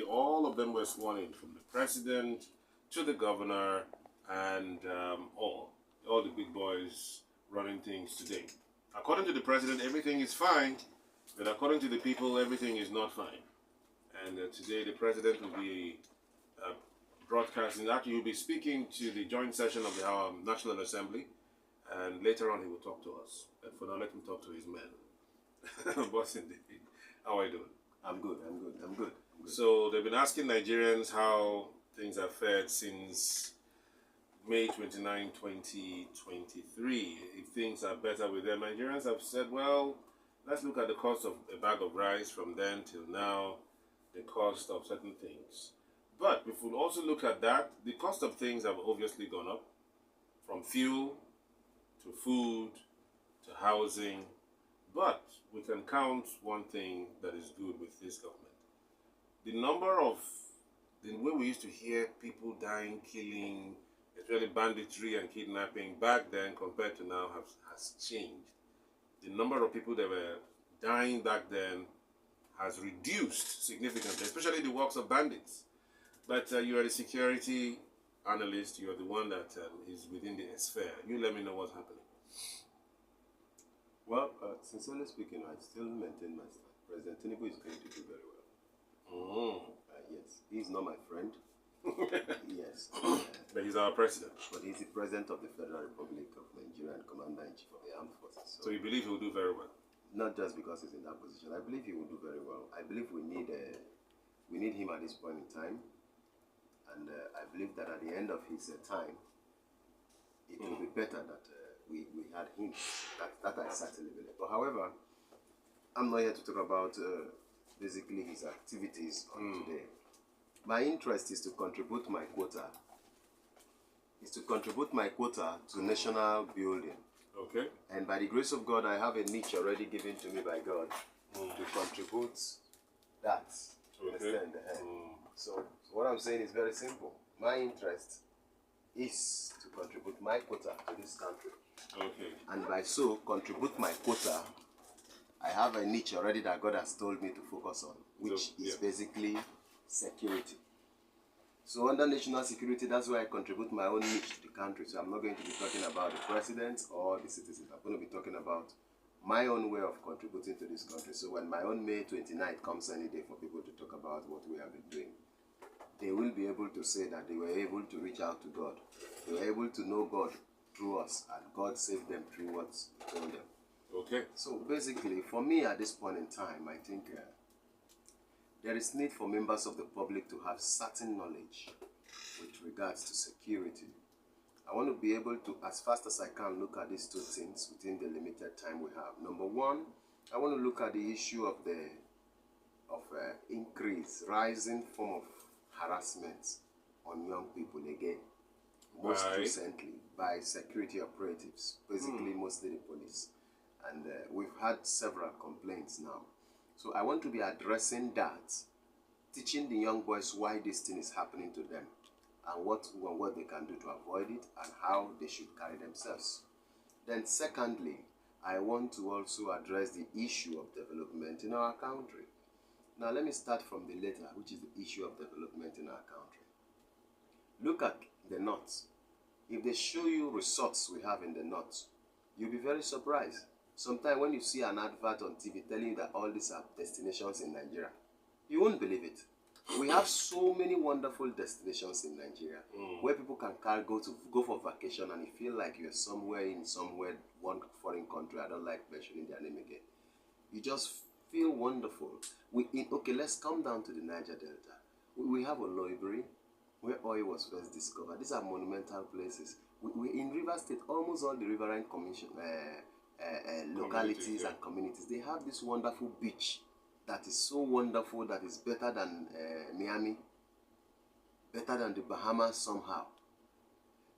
All of them were sworn in, from the president to the governor and all the big boys running things today. According to the president, everything is fine, but according to the people, everything is not fine. And today, the president will be broadcasting. Actually, he will be speaking to the joint session of the National Assembly, and later on, he will talk to us. But for now, let him talk to his men. Boss, indeed. How are you doing? I'm good. So they've been asking Nigerians how things have fared since May 29, 2023. If things are better with them, Nigerians have said, well, let's look at the cost of a bag of rice from then till now, the cost of certain things. But if we also look at that, the cost of things have obviously gone up, from fuel to food to housing. But we can count one thing that is good with this government. The way we used to hear people dying, killing, especially banditry and kidnapping back then compared to now has changed. The number of people that were dying back then has reduced significantly, especially the works of bandits. But you are the security analyst, you are the one that is within the sphere. You let me know what's happening. Well, sincerely speaking, I still maintain my stand. President Tinubu is going to do very well. Yes, he's not my friend. Yes. But he's our president. But he's the president of the Federal Republic of Nigeria and Commander-in-Chief of the Armed Forces. So you believe he'll do very well? Not just because he's in that position. I believe he will do very well. I believe we need him at this point in time. And I believe that at the end of his time, it will be better that we had him. That I certainly believe. But however, I'm not here to talk about basically his activities on today. My interest is to contribute my quota. To national building. Okay. And by the grace of God, I have a niche already given to me by God to contribute that. Okay. So what I'm saying is very simple. My interest is to contribute my quota to this country. Okay. And by so contribute my quota, I have a niche already that God has told me to focus on, which is basically security. So under national security, that's why I contribute my own niche to the country. So I'm not going to be talking about the president or the citizens. I'm going to be talking about my own way of contributing to this country. So when my own May 29th comes any day for people to talk about what we have been doing, they will be able to say that they were able to reach out to God. They were able to know God through us, and God saved them through what we told them. Okay. So basically, for me at this point in time, I think there is need for members of the public to have certain knowledge with regards to security. I want to be able to, as fast as I can, look at these two things within the limited time we have. Number one, I want to look at the issue of the rising form of harassment on young people again. Most recently by security operatives, basically mostly the police. And we've had several complaints now. So I want to be addressing that, teaching the young boys why this thing is happening to them and what they can do to avoid it and how they should carry themselves. Then secondly, I want to also address the issue of development in our country. Now let me start from the latter, which is the issue of development in our country. Look at the north. If they show you resorts we have in the north, you'll be very surprised. Sometimes when you see an advert on TV telling you that all these are destinations in Nigeria, you won't believe it. We have so many wonderful destinations in Nigeria where people can go for vacation and you feel like you're somewhere, one foreign country. I don't like mentioning their name again. You just feel wonderful. Okay, let's come down to the Niger Delta. We have Oloibiri, where oil was first discovered. These are monumental places. We in River State, almost all the riverine localities and communities, they have this wonderful beach that is so wonderful, that is better than Miami, better than the Bahamas somehow.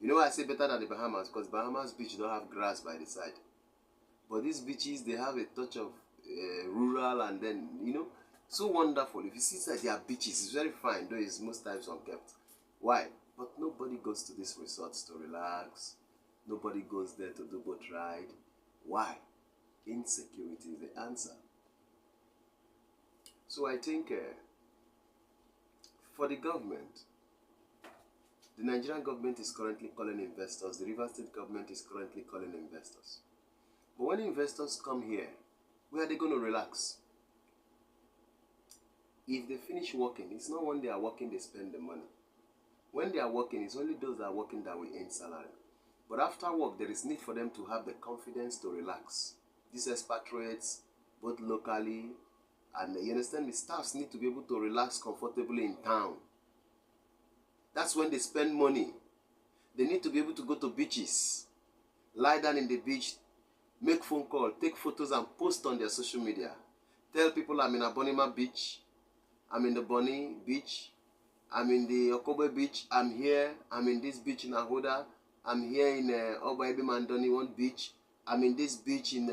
You know why I say better than the Bahamas? Because Bahamas beach don't have grass by the side. But these beaches, they have a touch of rural, and then, so wonderful. If you see that their beaches, it's very fine, though it's most times unkept. Why? But nobody goes to these resorts to relax. Nobody goes there to do boat ride. Why? Insecurity is the answer. So I think For the government, the Nigerian government is currently calling investors. The Rivers State government is currently calling investors. But when investors come here, where are they going to relax? If they finish working, it's not when they are working they spend the money. When they are working, it's only those that are working that will earn salary. But after work, there is need for them to have the confidence to relax. These expatriates, both locally and, you understand, the staffs need to be able to relax comfortably in town. That's when they spend money. They need to be able to go to beaches, lie down in the beach, make phone call, take photos and post on their social media. Tell people I'm in Abonima Beach, I'm in the Bonny Beach, I'm in the Okobe Beach, I'm here, I'm in this beach in Ahoda, I'm here in Oba Ebi Mandoni one beach, I'm in this beach in,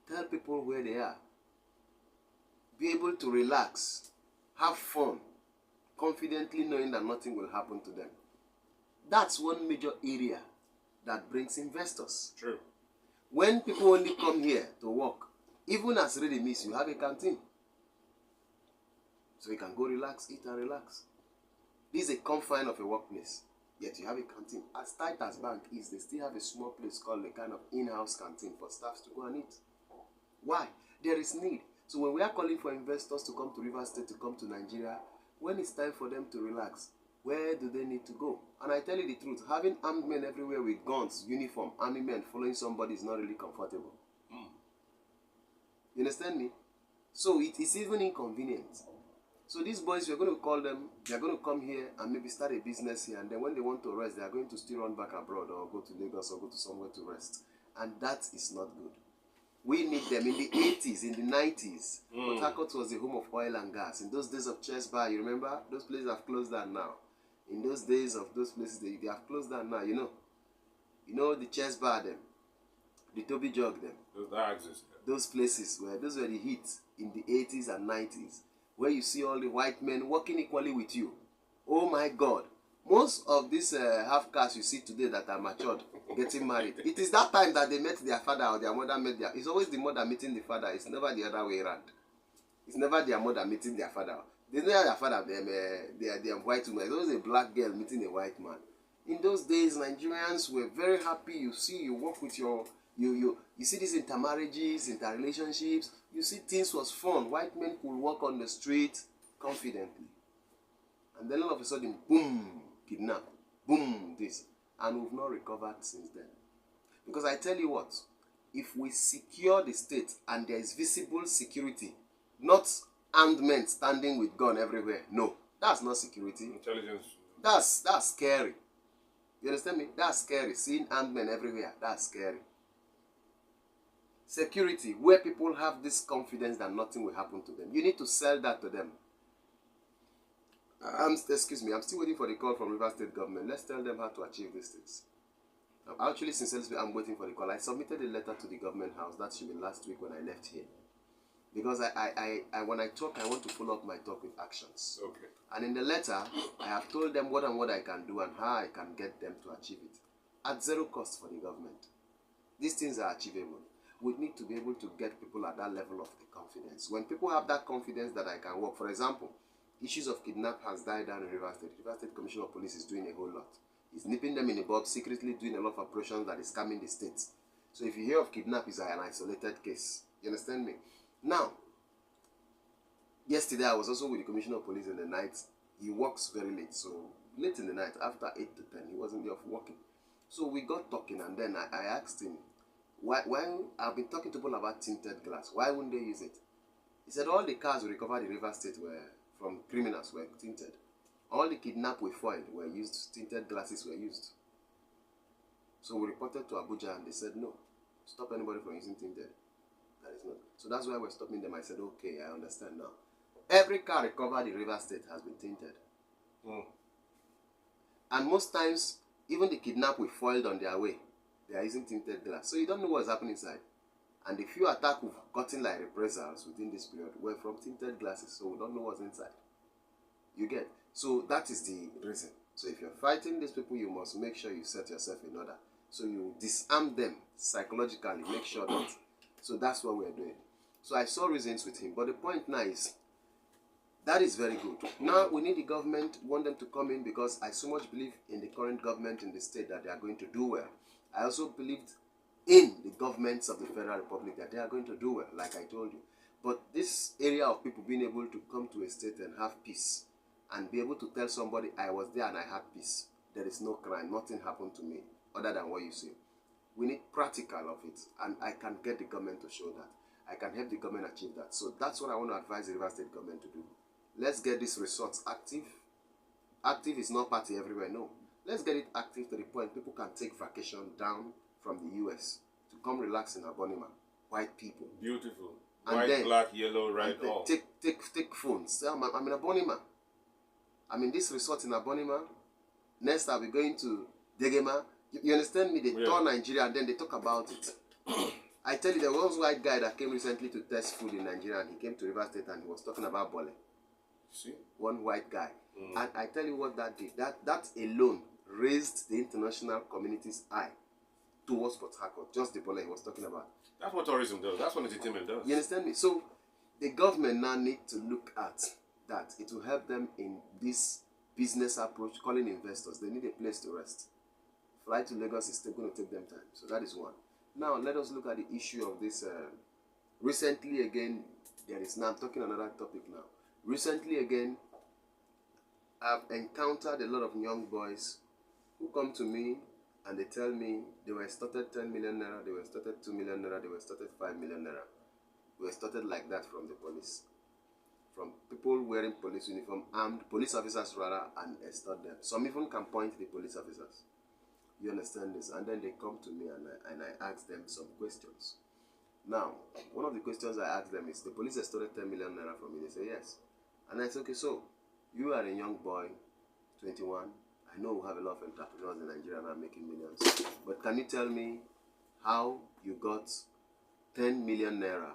tell people where they are. Be able to relax, have fun, confidently knowing that nothing will happen to them. That's one major area that brings investors. True. When people only come here to work, even as ready means you have a canteen. So you can go relax, eat and relax. This is a confine of a workplace. Yet you have a canteen. As tight as bank is, they still have a small place called a kind of in-house canteen for staffs to go and eat. Why? There is need. So when we are calling for investors to come to Rivers State, to come to Nigeria, when it's time for them to relax, where do they need to go? And I tell you the truth, having armed men everywhere with guns, uniform, army men following somebody is not really comfortable. You understand me? So it is even inconvenient. So these boys, we're going to call them, they're going to come here and maybe start a business here, and then when they want to rest, they are going to still run back abroad or go to Lagos or go to somewhere to rest. And that is not good. We need them. In the 80s, in the 90s, Port Harcourt was the home of oil and gas. In those days of Chess Bar, you remember? Those places have closed down now. In those days of those places, they have closed down now, you know. You know the Chess Bar, them. The Toby Jug, them. Those places, those were the hits in the 80s and 90s. Where you see all the white men working equally with you. Oh my God. Most of these half-castes you see today that are matured, getting married, it is that time that they met their father or their mother met their... It's always the mother meeting the father. It's never the other way around. It's never their mother meeting their father. They know their father, they are white woman. It's always a black girl meeting a white man. In those days, Nigerians were very happy. You see, you work with your... You see these intermarriages, interrelationships. You see things was fun. White men could walk on the street confidently. And then all of a sudden, boom, kidnap. Boom, this. And we've not recovered since then. Because I tell you what, if we secure the state and there is visible security, not armed men standing with gun everywhere, no, that's not security. Intelligence. That's scary. You understand me? That's scary. Seeing armed men everywhere, that's scary. Security, where people have this confidence that nothing will happen to them. You need to sell that to them. Excuse me, I'm still waiting for the call from Rivers State government. Let's tell them how to achieve these things. Actually, sincerely, I'm waiting for the call. I submitted a letter to the government house. That should be last week when I left here. Because when I talk, I want to follow up my talk with actions. Okay. And in the letter, I have told them what and what I can do and how I can get them to achieve it. At zero cost for the government. These things are achievable. We need to be able to get people at that level of the confidence. When people have that confidence that I can work, for example, issues of kidnap has died down in Rivers State. Rivers State Commissioner of Police is doing a whole lot. He's nipping them in the bud, secretly doing a lot of operations that is scamming the state. So if you hear of kidnap, it's an isolated case. You understand me? Now, yesterday I was also with the Commissioner of Police in the night. He works very late, so late in the night, after 8 to 10, he wasn't there for working. So we got talking, and then I asked him, why I've been talking to people about tinted glass. Why wouldn't they use it? He said all the cars we recovered in Rivers State were from criminals were tinted. All the kidnapped with foil were used, tinted glasses were used. So we reported to Abuja and they said no. Stop anybody from using tinted. That is not. So that's why we're stopping them. I said, okay, I understand now. Every car recovered in Rivers State has been tinted. And most times, even the kidnapped with foiled on their way, they are using tinted glass. So you don't know what's happening inside. And the few attacks we've gotten like reprisals within this period were from tinted glasses. So we don't know what's inside. You get? So that is the reason. So if you're fighting these people, you must make sure you set yourself in order. So you disarm them psychologically. Make sure that. So that's what we're doing. So I saw reasons with him. But the point now is That is very good. Now we need the government, want them to come in, because I so much believe in the current government in the state that they are going to do well. I also believed in the governments of the Federal Republic that they are going to do well, like I told you. But this area of people being able to come to a state and have peace and be able to tell somebody, I was there and I had peace. There is no crime, nothing happened to me other than what you see. We need practical of it, and I can get the government to show that. I can help the government achieve that. So that's what I want to advise the River State government to do. Let's get these resorts active. Active is not party everywhere, no. Let's get it active to the point people can take vacation down from the US to come relax in Abonima. White people. Beautiful. And White, then, black, yellow, red, all. Take phones. Say, I'm in Abonima. I'm in this resort in Abonima. Next, I'll be going to Degema. You understand me? They tour Nigeria and then they talk about it. I tell you, there was one white guy that came recently to test food in Nigeria, and he came to River State and he was talking about bole. See? One white guy. And I tell you what that did. That alone raised the international community's eye towards Port Harcourt. Just the bole he was talking about. That's what tourism does. That's what entertainment does. You understand me? So the government now need to look at that. It will help them in this business approach, calling investors. They need a place to rest. Flight to Lagos is still going to take them time. So that is one. Now let us look at the issue of this. Recently again, I'm talking another topic now. Recently again, I've encountered a lot of young boys who come to me and they tell me they were started 10 million naira, they were started 2 million naira, they were started 5 million naira. We were started like that from the police. From people wearing police uniform, armed police officers rather, and extort them. Some even can point the police officers. You understand this? And then they come to me and I ask them some questions. Now, one of the questions I ask them is, the police extorted 10 million naira from me. They say yes. And I say, okay, so you are a young boy, 21. I know we have a lot of entrepreneurs in Nigeria now making millions. But can you tell me how you got 10 million naira